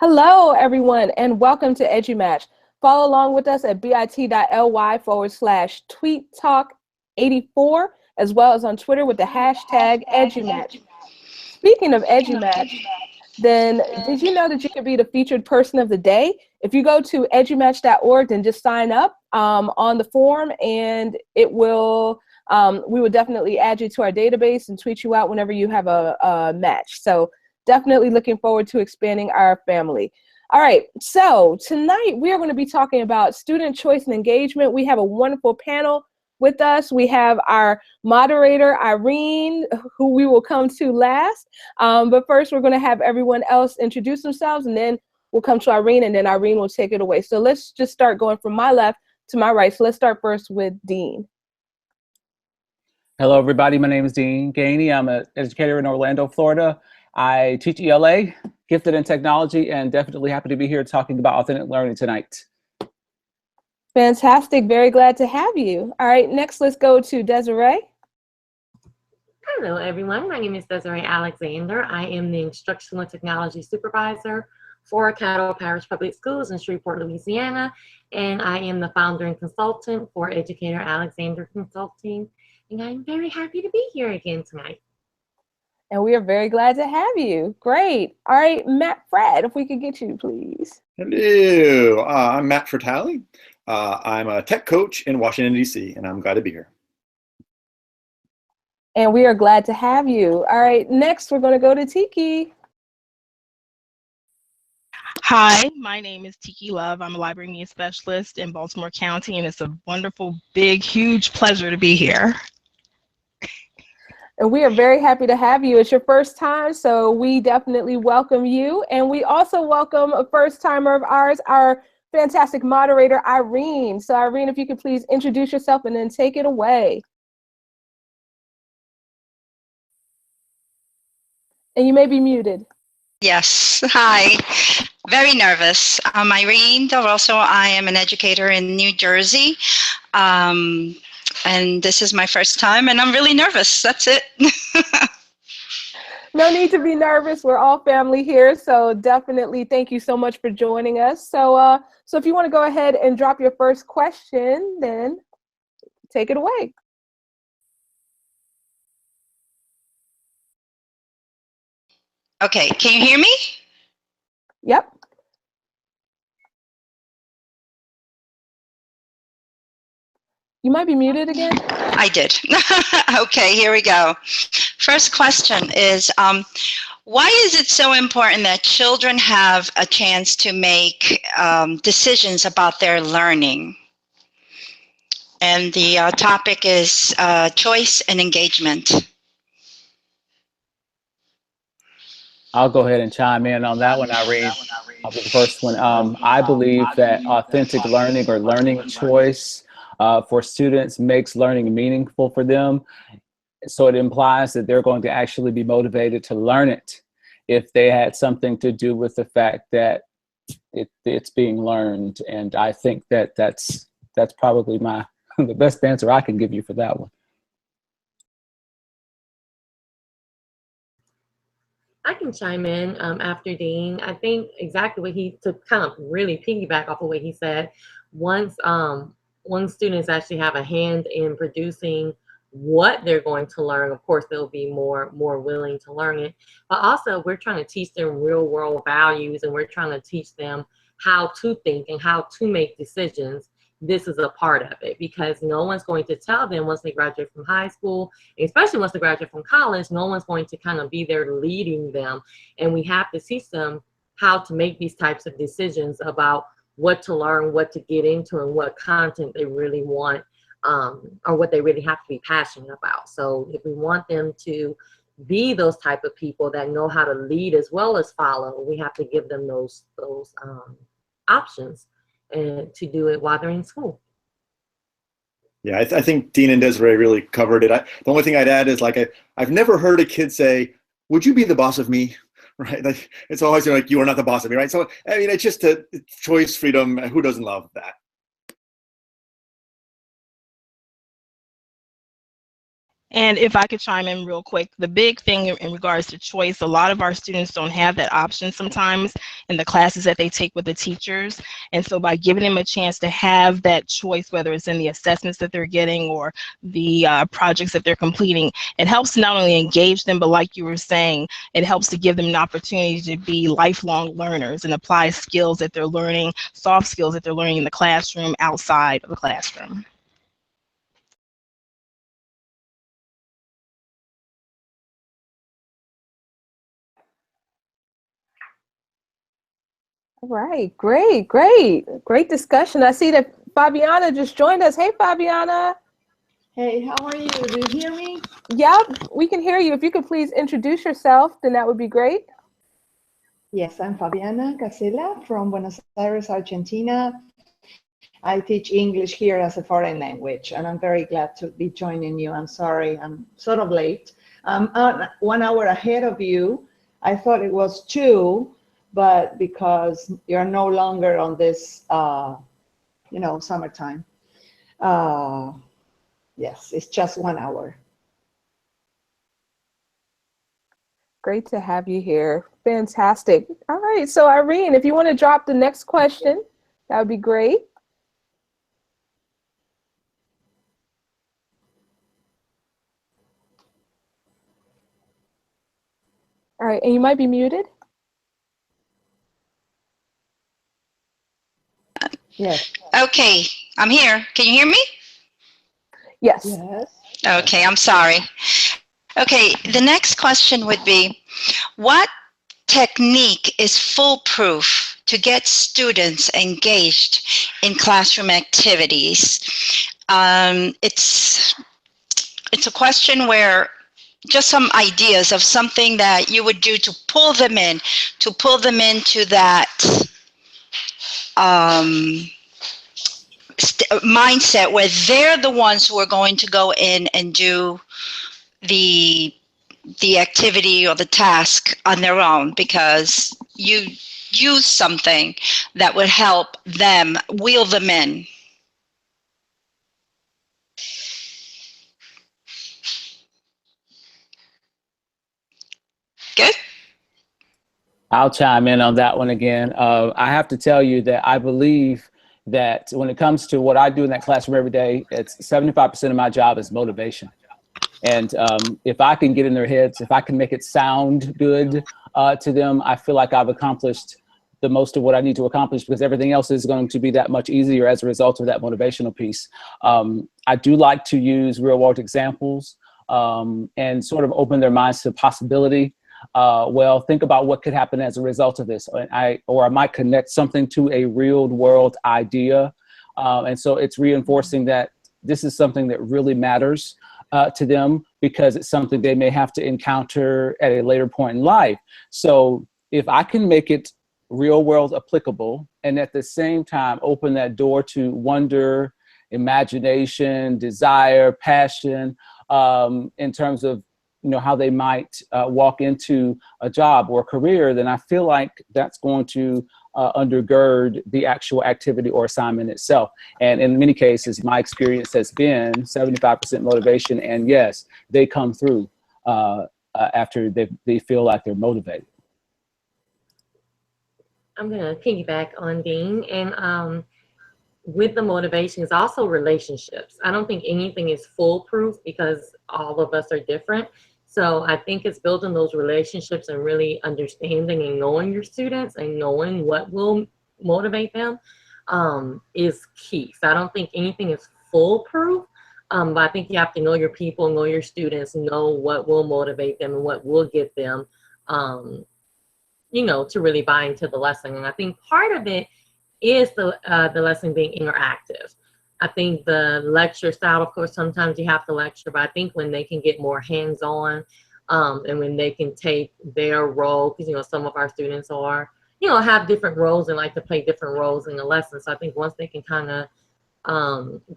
Hello, everyone, and welcome to EduMatch. Follow along with us at bit.ly/tweettalk84, as well as on Twitter with the hashtag EduMatch. Speaking of EduMatch, then did you know that you could be the featured person of the day? If you go to edumatch.org, then just sign up on the form, and we will definitely add you to our database and tweet you out whenever you have a match. So definitely looking forward to expanding our family. All right, so tonight we are going to be talking about student choice and engagement. We have a wonderful panel with us. We have our moderator, Irene, who we will come to last. But first, we're going to have everyone else introduce themselves, and then we'll come to Irene, and then Irene will take it away. So let's just start going from my left to my right. So let's start first with Dean. Hello, everybody. My name is Dean Gainey. I'm an educator in Orlando, Florida. I teach ELA, gifted in technology, and definitely happy to be here talking about authentic learning tonight. Fantastic. Very glad to have you. All right, next let's go to Desiree. Hello, everyone. My name is Desiree Alexander. I am the Instructional Technology Supervisor for Caddo Parish Public Schools in Shreveport, Louisiana, and I am the founder and consultant for Educator Alexander Consulting, and I'm very happy to be here again tonight. And we are very glad to have you. Great. All right, Matt Fred, if we could get you, please. Hello, I'm Matt Fertali. I'm a tech coach in Washington, D.C., and I'm glad to be here. And we are glad to have you. All right, next we're going to go to Tiki. Hi, my name is Tiki Love. I'm a library media specialist in Baltimore County, and it's a wonderful, big, huge pleasure to be here. And we are very happy to have you. It's your first time, so we definitely welcome you. And we also welcome a first timer of ours, our fantastic moderator, Irene. So Irene, if you could please introduce yourself and then take it away. And you may be muted. Yes, hi. Very nervous. I'm Irene Del Rosso. I am an educator in New Jersey. And this is my first time, and I'm really nervous. That's it. No need to be nervous. We're all family here, so definitely thank you so much for joining us. So, so if you want to go ahead and drop your first question, then take it away. Okay, can you hear me? Yep. You might be muted again. I did. Okay, here we go. First question is, why is it so important that children have a chance to make decisions about their learning? And the topic is choice and engagement. I'll go ahead and chime in on that one, Irene. I'll be the first one. I believe that authentic learning or learning choice for students makes learning meaningful for them. So it implies that they're going to actually be motivated to learn it if they had something to do with the fact that it's being learned. And I think that that's probably the best answer I can give you for that one. I can chime in after Dean. I think exactly what to kind of really piggyback off of what he said. Once students actually have a hand in producing what they're going to learn, of course they'll be more willing to learn it. But also we're trying to teach them real world values, and we're trying to teach them how to think and how to make decisions. This is a part of it, because no one's going to tell them once they graduate from high school, especially once they graduate from college, no one's going to kind of be there leading them. And we have to teach them how to make these types of decisions about what to learn, what to get into, and what content they really want, or what they really have to be passionate about. So if we want them to be those type of people that know how to lead as well as follow, we have to give them those options and to do it while they're in school. Yeah, I think Dean and Desiree really covered it. The only thing I'd add is, like, I've never heard a kid say, "Would you be the boss of me?" Right? Like, it's always like, "You are not the boss of me," right? So I mean, it's just a choice, freedom. Who doesn't love that? And if I could chime in real quick, the big thing in regards to choice, a lot of our students don't have that option sometimes in the classes that they take with the teachers. And so by giving them a chance to have that choice, whether it's in the assessments that they're getting or the projects that they're completing, it helps to not only engage them, but like you were saying, it helps to give them an opportunity to be lifelong learners and apply skills that they're learning, soft skills that they're learning in the classroom, outside of the classroom. All right, great discussion. I see that Fabiana just joined us. Hey, Fabiana. Hey, how are you? Do you hear me? Yep, we can hear you. If you could please introduce yourself, then that would be great. Yes, I'm Fabiana Casella from Buenos Aires, Argentina. I teach English here as a foreign language, and I'm very glad to be joining you. I'm sorry, I'm sort of late. I'm 1 hour ahead of you. I thought it was 2, but because you're no longer on this, summertime. Yes, it's just 1 hour. Great to have you here. Fantastic. All right, so Irene, if you want to drop the next question, that would be great. All right, and you might be muted. Yes. Okay, I'm here. Can you hear me? Yes. Yes. Okay, I'm sorry. Okay, the next question would be, what technique is foolproof to get students engaged in classroom activities? It's a question where just some ideas of something that you would do to pull them into that mindset where they're the ones who are going to go in and do the activity or the task on their own, because you use something that would help them wheel them in. Good. I'll chime in on that one again. I have to tell you that I believe that when it comes to what I do in that classroom every day, it's 75% of my job is motivation. And if I can get in their heads, if I can make it sound good to them, I feel like I've accomplished the most of what I need to accomplish, because everything else is going to be that much easier as a result of that motivational piece. I do like to use real world examples and sort of open their minds to possibility. Well, think about what could happen as a result of this. Or I might connect something to a real world idea. And so it's reinforcing that this is something that really matters to them, because it's something they may have to encounter at a later point in life. So if I can make it real world applicable, and at the same time open that door to wonder, imagination, desire, passion, in terms of how they might walk into a job or a career, then I feel like that's going to undergird the actual activity or assignment itself. And in many cases, my experience has been 75% motivation, and yes, they come through after they feel like they're motivated. I'm going to piggyback on Dean, and with the motivation is also relationships. I don't think anything is foolproof because all of us are different. So I think it's building those relationships and really understanding and knowing your students and knowing what will motivate them is key. So I don't think anything is foolproof, but I think you have to know your people, know your students, know what will motivate them and what will get them, to really buy into the lesson. And I think part of it is the lesson being interactive. I think the lecture style, of course, sometimes you have to lecture, but I think when they can get more hands-on and when they can take their role, because, some of our students are, have different roles and like to play different roles in the lesson. So I think once they can kind of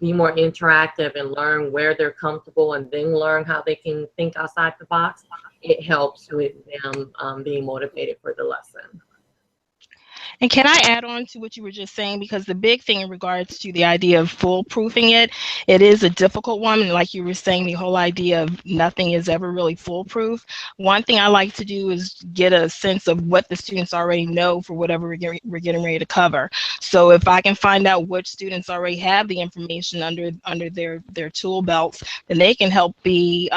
be more interactive and learn where they're comfortable and then learn how they can think outside the box, it helps with them being motivated for the lesson. And can I add on to what you were just saying? Because the big thing in regards to the idea of foolproofing it, it is a difficult one. And like you were saying, the whole idea of nothing is ever really foolproof. One thing I like to do is get a sense of what the students already know for whatever we're getting ready to cover. So if I can find out which students already have the information under their tool belts, then they can help be,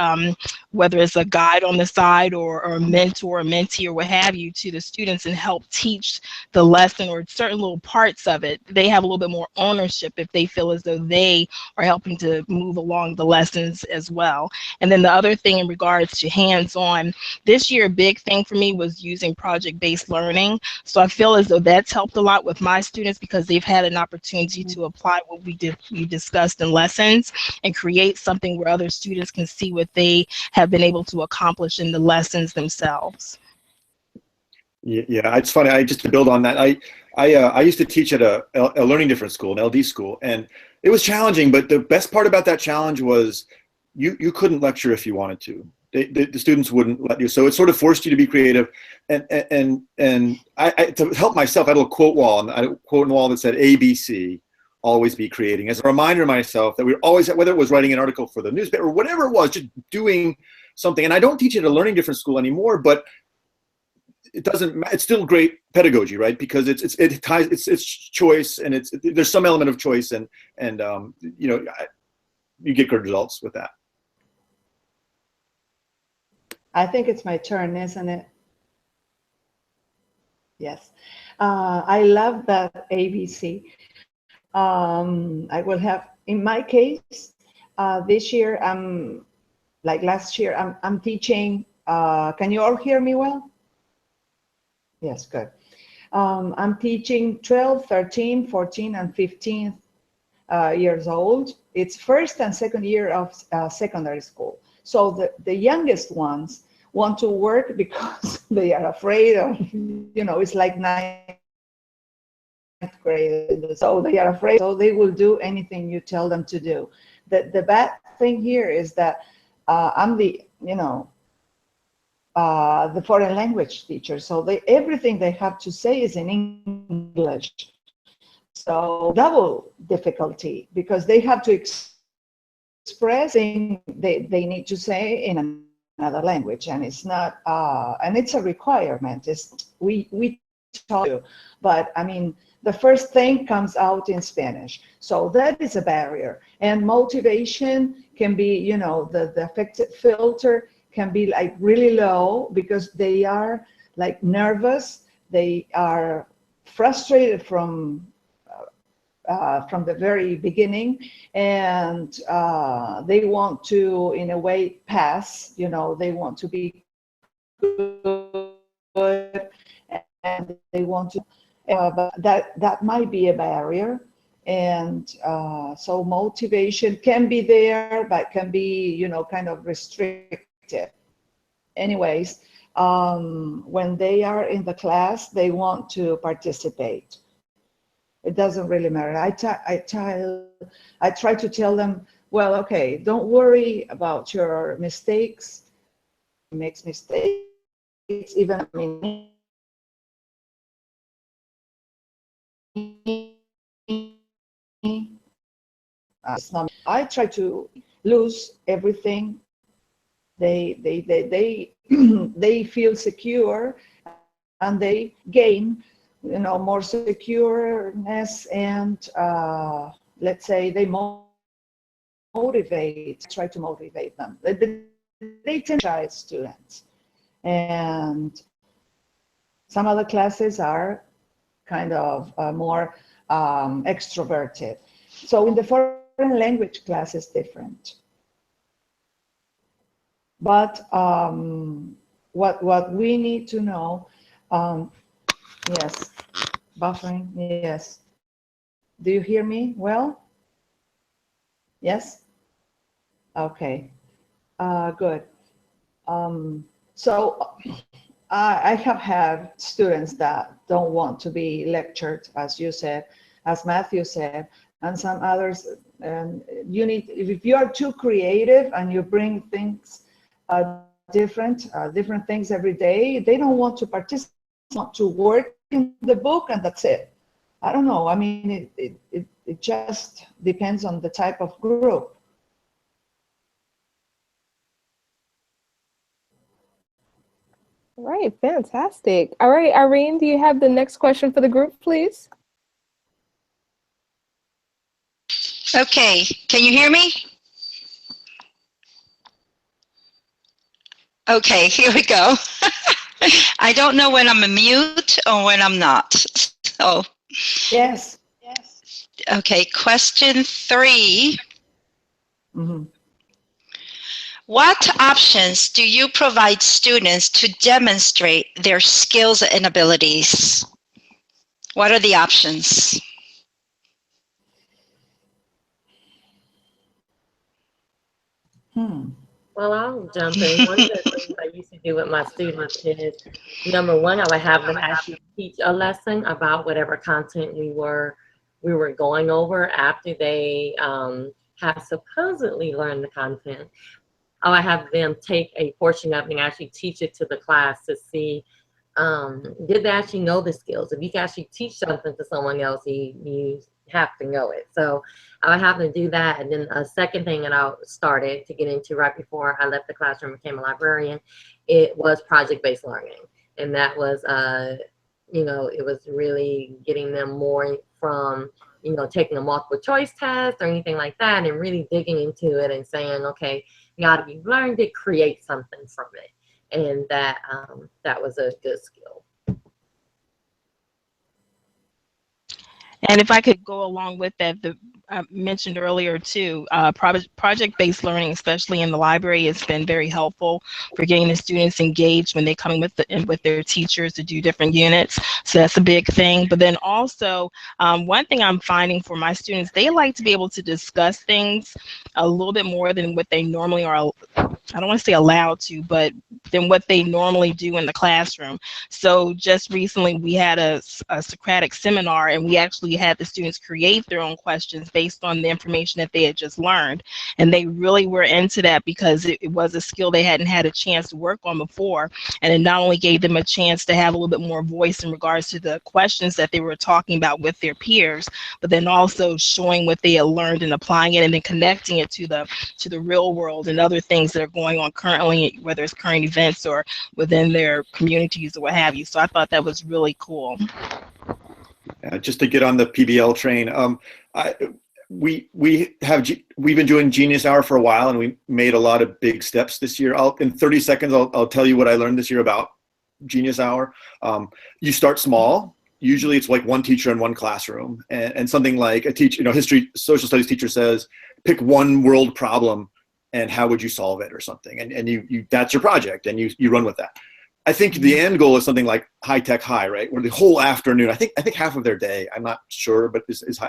whether it's a guide on the side or a mentor, a mentee, or what have you, to the students and help teach the lesson or certain little parts of it. They have a little bit more ownership if they feel as though they are helping to move along the lessons as well. And then the other thing in regards to hands-on, this year a big thing for me was using project-based learning. So I feel as though that's helped a lot with my students because they've had an opportunity to apply what we discussed in lessons and create something where other students can see what they have been able to accomplish in the lessons themselves. Yeah, it's funny. Just to build on that, I used to teach at a learning difference school, an LD school, and it was challenging. But the best part about that challenge was you couldn't lecture if you wanted to. The students wouldn't let you, so it sort of forced you to be creative. And I to help myself, I had a little quote wall, and I had a quote on the wall that said ABC, always be creating, as a reminder to myself that we're always, whether it was writing an article for the newspaper or whatever it was, just doing something. And I don't teach at a learning difference school anymore, but it doesn't. It's still great pedagogy, right? Because it's choice, and there's some element of choice, and you know, you get good results with that. I think it's my turn, isn't it? Yes. I love that ABC. I will have, in my case, this year, like last year, I'm teaching, can you all hear me well? Yes, good. I'm teaching 12, 13, 14, and 15 years old. It's first and second year of secondary school. So the youngest ones want to work because they are afraid of, you know, it's like ninth grade. So they are afraid, so they will do anything you tell them to do. The bad thing here is that I'm the, you know, the foreign language teacher. So everything they have to say is in English. So double difficulty because they have to express things they need to say in another language, and it's not, and it's a requirement. We taught you, but I mean, the first thing comes out in Spanish. So that is a barrier. And motivation can be, you know, the affected filter can be like really low because they are like nervous. They are frustrated from the very beginning, and they want to, in a way, pass. You know, they want to be good, and they want to. But that might be a barrier, and so motivation can be there, but can be, you know, kind of restricted. Anyways, when they are in the class, they want to participate. It doesn't really matter. I try to tell them, well, okay, don't worry about your mistakes. Makes mistakes, even, I mean, I try to lose everything. They they feel secure, and they gain, you know, more secureness, and let's say they try to motivate them. They tend to shy students, and some other classes are kind of more extroverted. So in the foreign language class is different. But what we need to know, yes, buffering, yes. Do you hear me well? Yes? Okay, good. So I have had students that don't want to be lectured, as you said, as Matthew said, and some others. And you need, if you are too creative and you bring things different things every day, they don't want to participate, want to work in the book and that's it. I don't know. I mean, it just depends on the type of group. All right, fantastic. All right, Irene, do you have the next question for the group, please? Okay, can you hear me? Okay, here we go. I don't know when I'm a mute or when I'm not. So, Yes. okay, question 3. Mm-hmm. What options do you provide students to demonstrate their skills and abilities? What are the options? Well, I'll jump in. One of the things I used to do with my students is, number one, I would have them actually teach a lesson about whatever content we were going over after they have supposedly learned the content. I would have them take a portion of it and actually teach it to the class to see, did they actually know the skills? If you can actually teach something to someone else, you have to know it. So I would have them do that. And then a second thing that I started to get into right before I left the classroom and became a librarian, it was project-based learning. And that was, you know, it was really getting them more from, you know, taking a multiple choice test or anything like that and really digging into it and saying, okay, now you've learned it, create something from it. And that that was a good skill. And if I could go along with that, I mentioned earlier too, project-based learning, especially in the library, has been very helpful for getting the students engaged when they come with their teachers to do different units. So that's a big thing. But then also, one thing I'm finding for my students, they like to be able to discuss things a little bit more than what they normally are. I don't want to say allowed to, but than what they normally do in the classroom. So just recently we had a Socratic seminar, and we actually had the students create their own questions based on the information that they had just learned. And they really were into that because it was a skill they hadn't had a chance to work on before. And it not only gave them a chance to have a little bit more voice in regards to the questions that they were talking about with their peers, but then also showing what they had learned and applying it and then connecting it to the real world and other things that are going on currently, whether it's current events or within their communities or what have you. So I thought that was really cool. Just to get on the PBL train, we've been doing Genius Hour for a while, and we made a lot of big steps this year. In 30 seconds, I'll tell you what I learned this year about Genius Hour. You start small. Usually it's like one teacher in one classroom, and something like a teacher, history, social studies teacher says, pick one world problem and how would you solve it or something. And you that's your project, and you run with that. I think the end goal is something like High Tech High, right? Where the whole afternoon, I think half of their day, I'm not sure, but is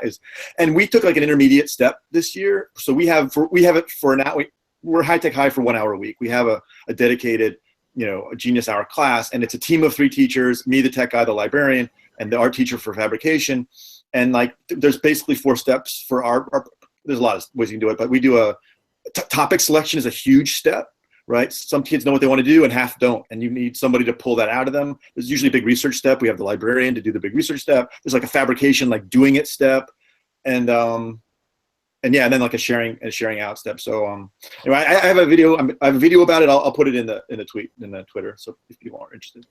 and we took like an intermediate step this year. So we have it for an hour. We're High Tech High for 1 hour a week. We have a dedicated, a Genius Hour class, and it's a team of 3 teachers, me, the tech guy, the librarian, and the art teacher for fabrication. And like, there's basically 4 steps for our there's a lot of ways you can do it, but we do topic selection is a huge step. Right? Some kids know what they want to do and half don't. And you need somebody to pull that out of them. There's usually a big research step. We have the librarian to do the big research step. There's like a fabrication, like doing it step. And yeah, and then like a sharing out step. So anyway, I have a video. I have a video about it. I'll put it in the Twitter. So if you are interested.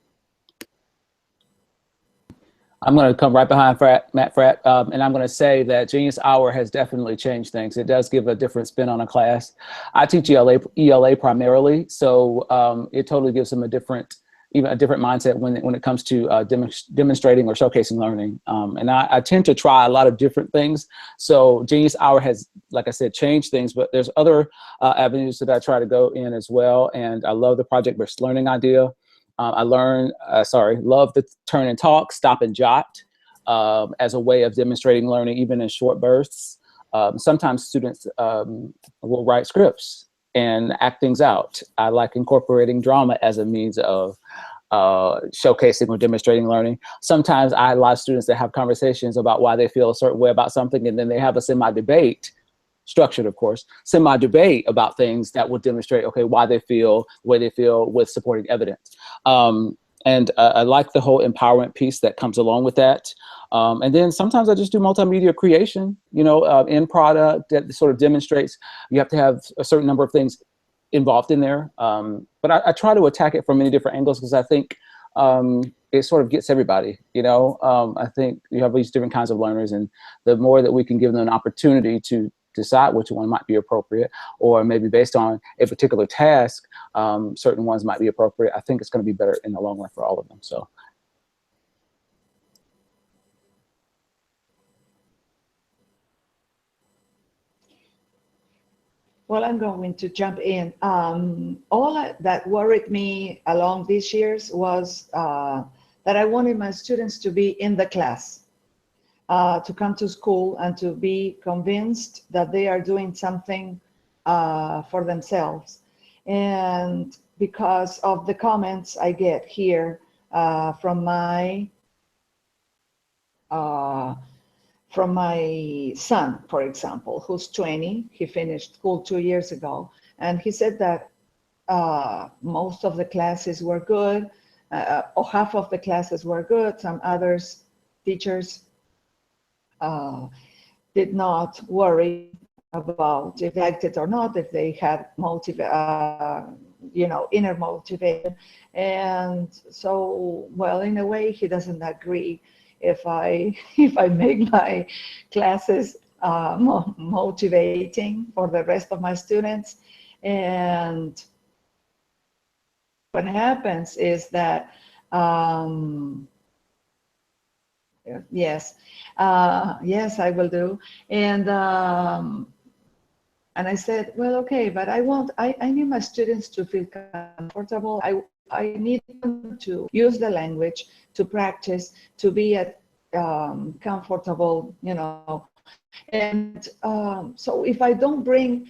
I'm going to come right behind Matt Fratt, and I'm going to say that Genius Hour has definitely changed things. It does give a different spin on a class. I teach ELA primarily, so it totally gives them a different mindset when it comes to demonstrating or showcasing learning. And I tend to try a lot of different things. So Genius Hour has, like I said, changed things, but there's other avenues that I try to go in as well. And I love the project-based learning idea. I love the turn and talk, stop and jot as a way of demonstrating learning, even in short bursts. Sometimes students will write scripts and act things out. I like incorporating drama as a means of showcasing or demonstrating learning. Sometimes I allow students to have conversations about why they feel a certain way about something, and then they have a semi-debate, structured, of course, semi-debate about things that will demonstrate, okay, why they feel the way they feel with supporting evidence. I like the whole empowerment piece that comes along with that. And then sometimes I just do multimedia creation, you know, in product that sort of demonstrates you have to have a certain number of things involved in there. But I try to attack it from many different angles because I think it sort of gets everybody, you know. I think you have these different kinds of learners, and the more that we can give them an opportunity to decide which one might be appropriate, or maybe based on a particular task, certain ones might be appropriate, I think it's going to be better in the long run for all of them. So. Well, I'm going to jump in. All that worried me along these years was that I wanted my students to be in the class, to come to school and to be convinced that they are doing something for themselves. And because of the comments I get here from my son, for example, who's 20, he finished school 2 years ago, and he said that most of the classes were good, or half of the classes were good. Some others, teachers, did not worry about if they liked it or not, if they had inner motivation. And so, well, in a way, he doesn't agree if I make my classes motivating for the rest of my students. And what happens is that yes, I will do. And I said, well, okay, but I need my students to feel comfortable. I need them to use the language, to practice, to be comfortable, you know. And so if I don't bring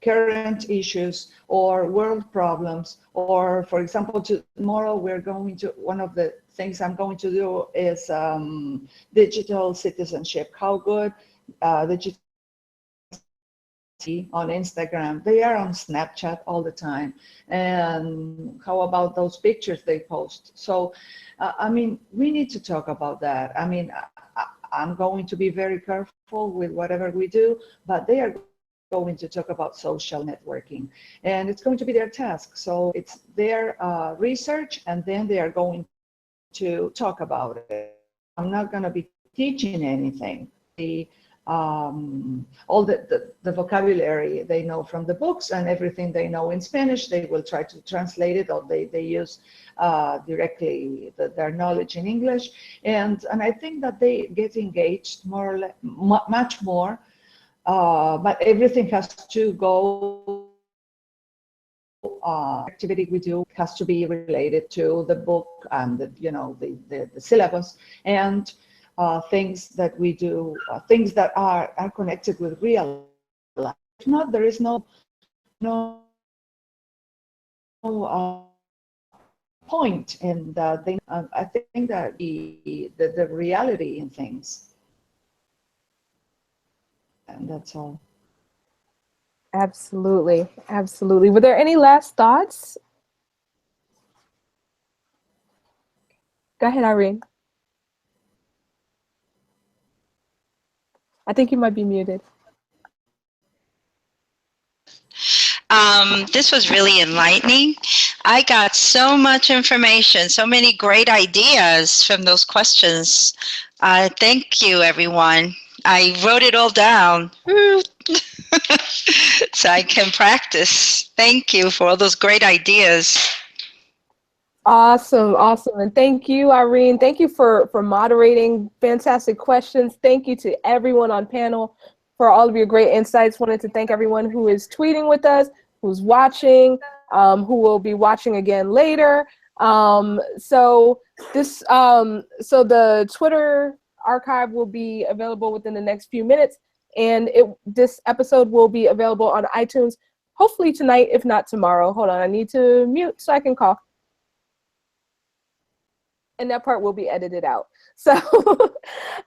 current issues or world problems, or for example, tomorrow we're going to, one of the things I'm going to do is digital citizenship. How good digital on Instagram, they are on Snapchat all the time, and how about those pictures they post? So I mean, we need to talk about that. I mean, I'm going to be very careful with whatever we do, but they are going to talk about social networking, and it's going to be their task. So it's their research, and then they are going to talk about it. I'm not going to be teaching anything. All the vocabulary they know from the books, and everything they know in Spanish, they will try to translate it, or they use directly their knowledge in English. And I think that they get engaged more or less, much more, but everything has to go, activity we do has to be related to the book and the syllabus, and things that we do, things that are connected with real life. If not, there is no point in that thing. I think that the reality in things, and that's all. Absolutely, absolutely. Were there any last thoughts? Go ahead, Irene. I think you might be muted. This was really enlightening. I got so much information, so many great ideas from those questions. Thank you, everyone. I wrote it all down so I can practice. Thank you for all those great ideas. Awesome, awesome. And thank you, Irene. Thank you for moderating. Fantastic questions. Thank you to everyone on panel for all of your great insights. Wanted to thank everyone who is tweeting with us, who's watching, who will be watching again later. So the Twitter archive will be available within the next few minutes, and this episode will be available on iTunes hopefully tonight, if not tomorrow. Hold on, I need to mute so I can cough. And that part will be edited out. So,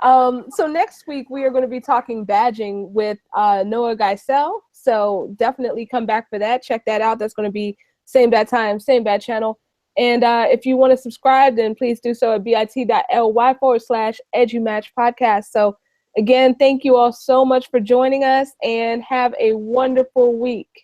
so next week we are going to be talking badging with Noah Geisel. So definitely come back for that. Check that out. That's going to be same bad time, same bad channel. And if you want to subscribe, then please do so at bit.ly/EduMatch podcast. So again, thank you all so much for joining us, and have a wonderful week.